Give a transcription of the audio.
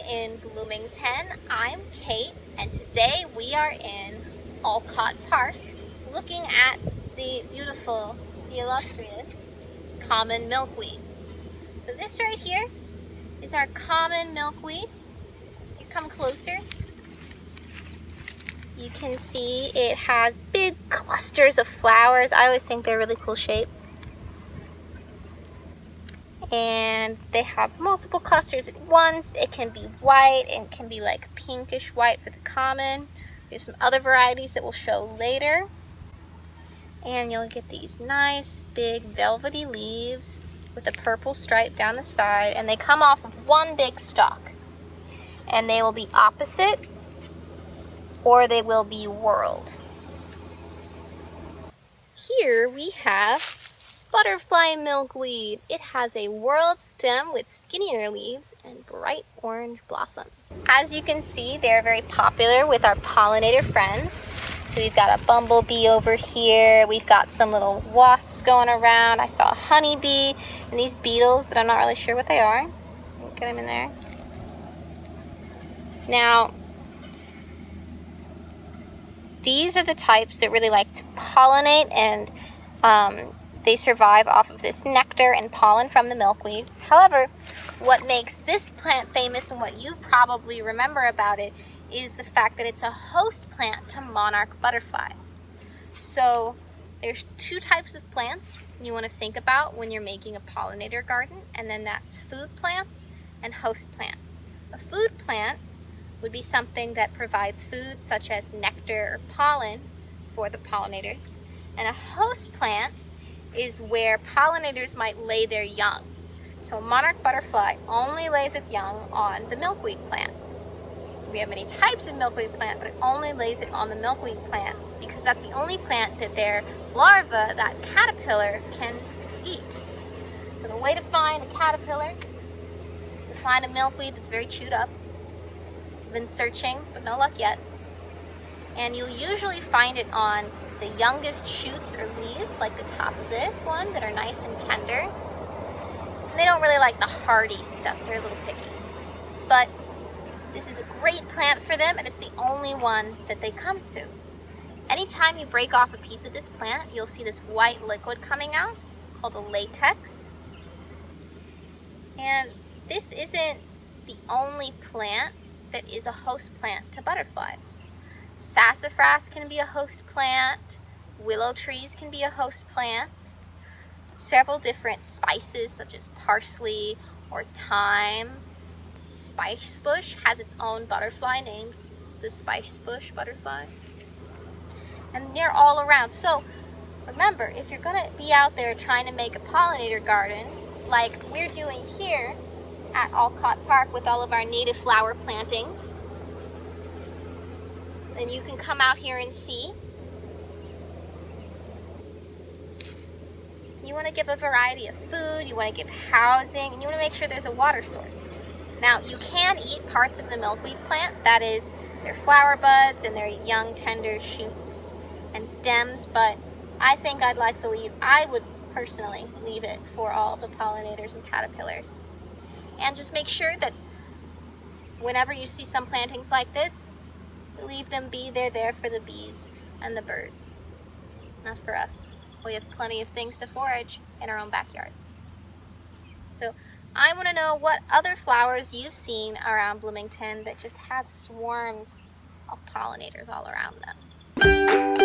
in Bloomington. I'm Kate, and today we are in Olcott Park looking at the beautiful, the illustrious common milkweed. So this right here is our common milkweed. If you come closer, you can see it has big clusters of flowers. I always think they're a really cool shape. And they have multiple clusters at once. It can be white and can be like pinkish white for the common. We have some other varieties that we'll show later. And you'll get these nice big velvety leaves with a purple stripe down the side, and they come off of one big stalk. And they will be opposite or they will be whorled. Here we have butterfly milkweed. It has a whorled stem with skinnier leaves and bright orange blossoms. As you can see, they're very popular with our pollinator friends. So we've got a bumblebee over here. We've got some little wasps going around. I saw a honeybee and these beetles that I'm not really sure what they are. Get them in there. Now, these are the types that really like to pollinate, and they survive off of this nectar and pollen from the milkweed. However, what makes this plant famous and what you probably remember about it is the fact that it's a host plant to monarch butterflies. So there's two types of plants you want to think about when you're making a pollinator garden, and then that's food plants and host plant. A food plant would be something that provides food such as nectar or pollen for the pollinators, and a host plant is where pollinators might lay their young. So a monarch butterfly only lays its young on the milkweed plant. We have many types of milkweed plant, but it only lays it on the milkweed plant because that's the only plant that their larva, that caterpillar, can eat. So the way to find a caterpillar is to find a milkweed that's very chewed up. I've been searching, but no luck yet. And you'll usually find it on the youngest shoots or leaves, like the top of this one, that are nice and tender. And they don't really like the hardy stuff. They're a little picky. But this is a great plant for them, and it's the only one that they come to. Anytime you break off a piece of this plant, you'll see this white liquid coming out called a latex. And this isn't the only plant that is a host plant to butterflies. Sassafras can be a host plant. Willow trees can be a host plant. Several different spices such as parsley or thyme. Spice bush has its own butterfly named the spice bush butterfly. And they're all around. So remember, if you're going to be out there trying to make a pollinator garden like we're doing here at Olcott Park with all of our native flower plantings, then you can come out here and see. You want to give a variety of food, you want to give housing, and you want to make sure there's a water source. Now, you can eat parts of the milkweed plant, that is their flower buds and their young tender shoots and stems, but I think I would personally leave it for all of the pollinators and caterpillars. And just make sure that whenever you see some plantings like this, leave them be. They're there for the bees and the birds, not for us. We have plenty of things to forage in our own backyard. So I want to know what other flowers you've seen around Bloomington that just have swarms of pollinators all around them.